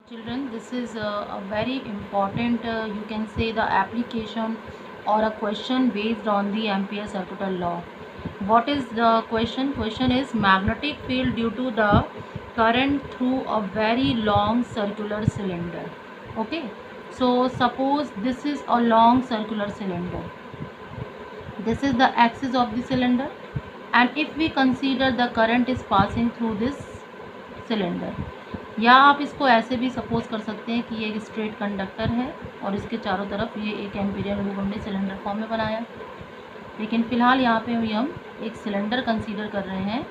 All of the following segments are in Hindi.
Children, this is a very important, you can say, the application or a question based on the Ampere circuital law. What is the question? Question is magnetic field due to the current through a very long circular cylinder. Okay, so suppose this is a long circular cylinder. This is the axis of the cylinder, and if we consider the current is passing through this cylinder, या आप इसको ऐसे भी सपोज कर सकते हैं कि ये एक स्ट्रेट कंडक्टर है और इसके चारों तरफ ये एक एम्पीरियन लूप हमने सिलेंडर फॉर्म में बनाया। लेकिन फ़िलहाल यहाँ पे हम एक सिलेंडर कंसीडर कर रहे हैं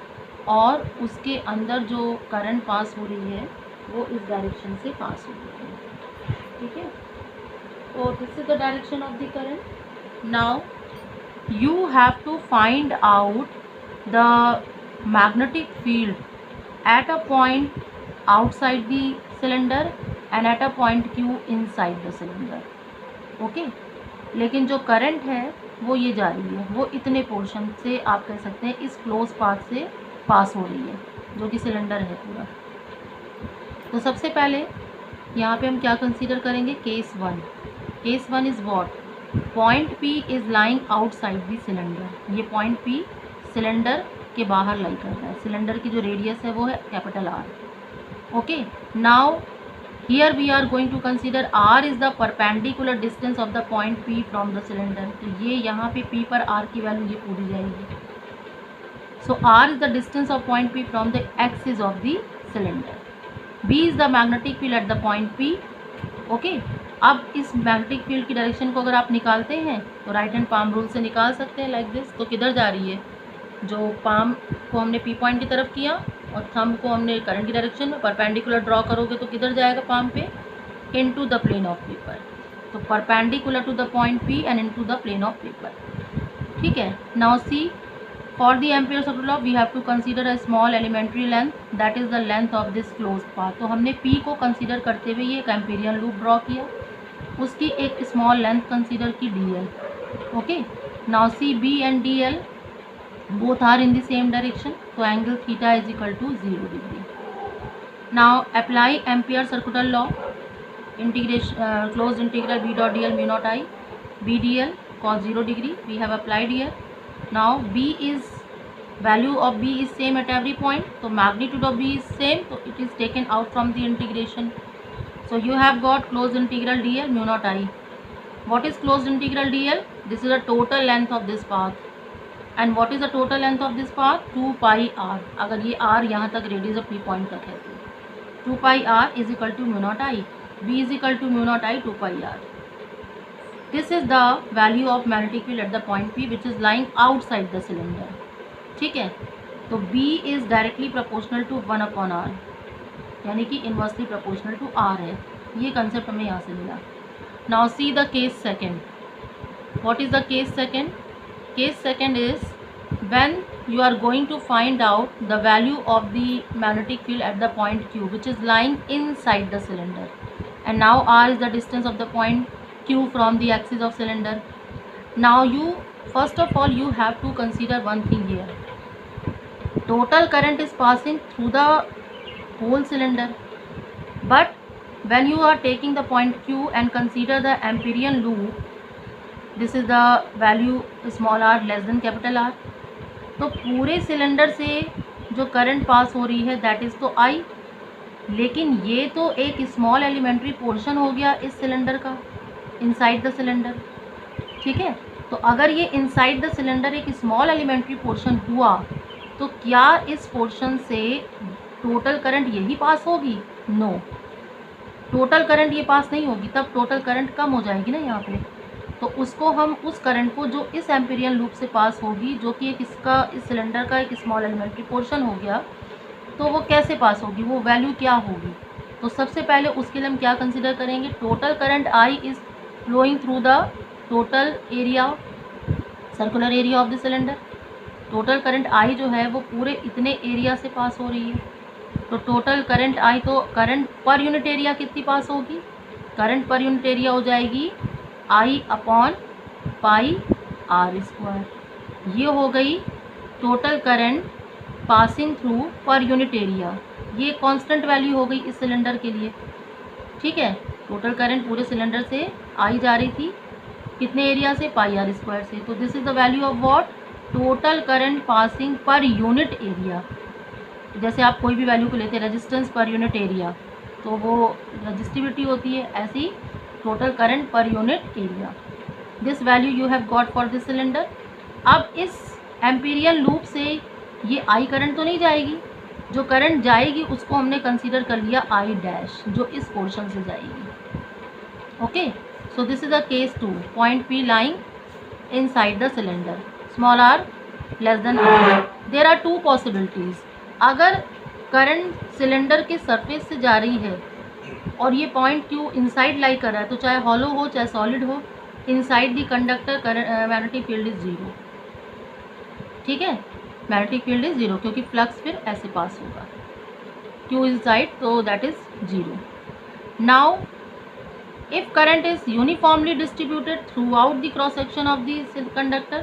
और उसके अंदर जो करंट पास हो रही है वो इस डायरेक्शन से पास हो रही है। ठीक है, तो this is the direction of the current. Now you have to find out the magnetic field at a point outside the cylinder and at a point Q inside the cylinder. Okay, लेकिन जो करंट है वो ये जा रही है, वो इतने पोर्शन से आप कह सकते हैं इस क्लोज पाथ से पास हो रही है जो कि सिलेंडर है पूरा। तो सबसे पहले यहाँ पे हम क्या कंसीडर करेंगे? Case one. Case one is what? Point P is lying outside the cylinder. ये पॉइंट P सिलेंडर के बाहर लाई कर रहा है। सिलेंडर की जो रेडियस है वो है capital R। Okay, now here we are going to consider R is the perpendicular distance of the point P from the cylinder. तो ये यहाँ पे P पर R की वैल्यू ये पूरी जाएगी। सो R is the distance of point P from the axis of the cylinder. B is the magnetic field at the point P। Okay, अब इस मैग्नेटिक फील्ड की डायरेक्शन को अगर आप निकालते हैं तो राइट हैंड पाम रूल से निकाल सकते हैं लाइक दिस। तो किधर जा रही है? जो पाम को हमने P पॉइंट की तरफ किया और थंब को हमने करंट की डायरेक्शन में परपेंडिकुलर ड्रॉ करोगे तो किधर जाएगा पाम पे? Into the plane of paper. तो perpendicular to the point P and into the plane of paper. ठीक है, now see, for the Ampere circular law we have to consider a small elementary length that is the length of this closed path। तो हमने P को कंसीडर करते हुए ये एक एम्पीरियन लूप ड्रॉ किया, उसकी एक स्मॉल लेंथ कंसीडर की DL। Okay, now see B and DL both are in the same direction, तो angle theta is equal to 0 degree. Now apply ampere circular law, integration close integral B dot DL mu naught I B DL cos 0 degree we have applied here। Now B is value of B is same at every point, so magnitude of B is same, so it is taken out from the integration। So you have got closed integral dl mu naught I। What is closed integral dl? This is the total length of this path, and what is the total length of this path? 2 pi r। अगर ये r यहाँ तक रेडियस ऑफ P पॉइंट तक है तो 2 pi r is equal to mu naught I। B is equal to mu naught I 2 pi r। This is the value of magnetic field at the point P which is lying outside the cylinder। ठीक है, तो B is directly proportional to 1 upon R, यानी कि इन्वर्सली प्रोपोर्शनल टू R है। ये कंसेप्ट हमें यहाँ से मिला। Now see the case second। What is the case second? Case second is when you are going to find out the value of the magnetic field at the point Q which is lying inside the cylinder, and now R is the distance of the point Q from the axis of cylinder। Now you first of all you have to consider one thing here, total current is passing through the whole cylinder, but when you are taking the point Q and consider the Amperian loop, this is the value small r less than capital R। तो पूरे सिलेंडर से जो करंट पास हो रही है दैट इज़ तो I, लेकिन ये तो एक स्मॉल एलिमेंट्री पोर्शन हो गया इस सिलेंडर का, इनसाइड द सिलेंडर। ठीक है, तो अगर ये इनसाइड द सिलेंडर एक स्मॉल एलिमेंट्री पोर्शन हुआ तो क्या इस पोर्शन से टोटल करंट यही पास होगी? नो, टोटल करंट ये पास नहीं होगी, तब टोटल करंट कम हो जाएगी ना यहाँ पे। तो उसको हम उस करंट को जो इस एम्पीरियन लूप से पास होगी, जो कि एक इसका इस सिलेंडर का एक स्मॉल एलिमेंट्री पोर्शन हो गया, तो वो कैसे पास होगी, वो वैल्यू क्या होगी? तो सबसे पहले उसके लिए हम क्या कंसिडर करेंगे? Total current I is flowing through the total area, circular area of the cylinder. Total current I जो है वो पूरे इतने एरिया से पास हो रही है, तो टोटल करंट I, तो करंट पर यूनिट एरिया कितनी पास होगी? करंट पर यूनिट एरिया हो जाएगी I upon pi R square. ये हो गई total current passing through per unit area, ये कांस्टेंट वैल्यू हो गई इस सिलेंडर के लिए। ठीक है। टोटल करंट पूरे सिलेंडर से आई जा रही थी, कितने एरिया से, पाई आर स्क्वायर से। तो this is the value of what, total current passing per unit area. जैसे आप कोई भी वैल्यू को लेते हैं, रेजिस्टेंस पर यूनिट एरिया, तो वो रजिस्टिविटी होती है, ऐसी total current per unit area. This value you have got for this cylinder. अब इस एम्पीरियल लूप से ये आई करंट तो नहीं जाएगी, जो करंट जाएगी उसको हमने कंसीडर कर लिया आई डैश, जो इस पोर्शन से जाएगी। Okay, so this is the case 2, point P lying inside the cylinder, small r less than r। There are two possibilities. अगर करंट सिलेंडर के सरफेस से जा रही है और ये पॉइंट Q इनसाइड लाई कर रहा है, तो चाहे हॉलो हो चाहे सॉलिड हो, inside the conductor magnetic field is zero. ठीक है, मैग्नेटिक फील्ड इज जीरो, क्योंकि फ्लक्स फिर ऐसे पास होगा, Q इनसाइड, तो that is zero. Now if current is uniformly distributed throughout the cross section of the conductor,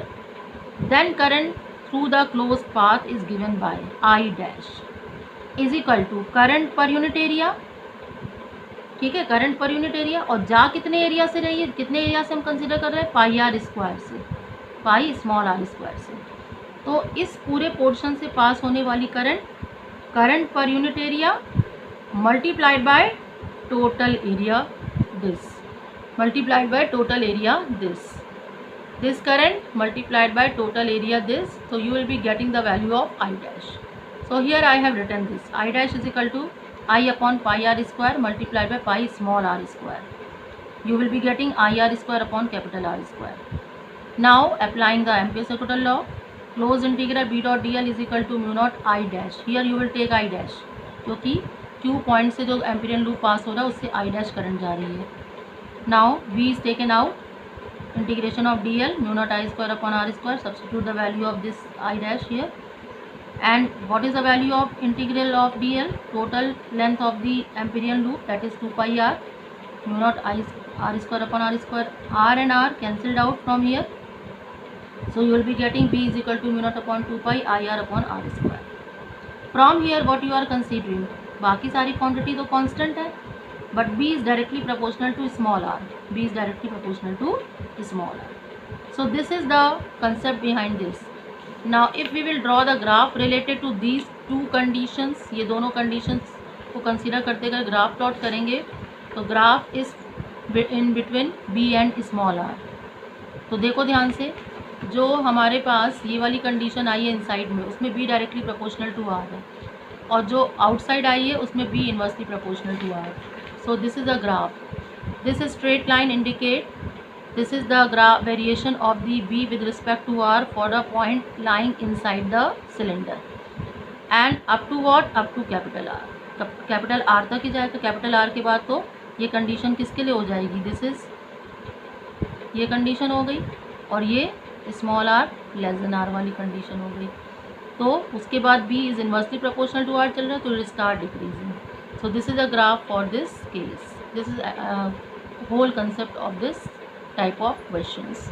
then current through the closed path is given by I dash is equal to current per unit area। ठीक है, करंट पर यूनिट एरिया, और जा कितने एरिया से रही है, कितने एरिया से हम कंसीडर कर रहे हैं, पाई आर स्क्वायर से, पाई स्मॉल आर स्क्वायर से। तो इस पूरे पोर्शन से पास होने वाली current, current per unit area multiplied by total area this, multiplied by total area this current multiplied by total area this, so you will be getting the value of I dash. So here I have written this, I dash is equal to I upon pi r square multiplied by pi small r square. You will be getting I r square upon capital R square. Now applying the Ampere's circuital law, closed integral B dot dl is equal to mu naught I dash। here you will take I dash, क्योंकि Q पॉइंट से जो एम्पीरियल लूप पास हो रहा है उससे I डैश करंट जा रही है। Now V is taken out, integration of DL mu naught I square upon R square, substitute the value of this I dash here, and what is the value of integral of DL, total length of the Amperian loop, that is 2 pi r mu naught R square upon R square, R and R cancelled out from here, so you will be getting B is equal to mu naught upon 2 pi IR upon R square. From here what you are considering, बाकी सारी क्वांटिटी तो कांस्टेंट है, but B is directly proportional to small r, B is directly proportional to small r। So this is the concept behind this. Now if we will draw the graph related to these two conditions, ये दोनों कंडीशंस को कंसीडर करते अगर ग्राफ प्लॉट करेंगे, तो graph is in between B and small r। तो देखो ध्यान से, जो हमारे पास ये वाली कंडीशन आई है इनसाइड में, उसमें B directly proportional to r है, और जो आउटसाइड आई है उसमें B inversely proportional to r। So this is the graph, this is straight line indicate, this is the graph variation of the B with respect to r for the point lying inside the cylinder, and up to what, up to capital R। Capital R तक ही जाए, तो कैपिटल R के बाद तो ये कंडीशन किसके लिए हो जाएगी, दिस इज ये कंडीशन हो गई, और ये small r less than r वाली कंडीशन हो गई। तो उसके बाद B is inversely proportional to r चल रहा है, तो it start decreasing. So this is a graph for this case, this is whole concept of this type of questions.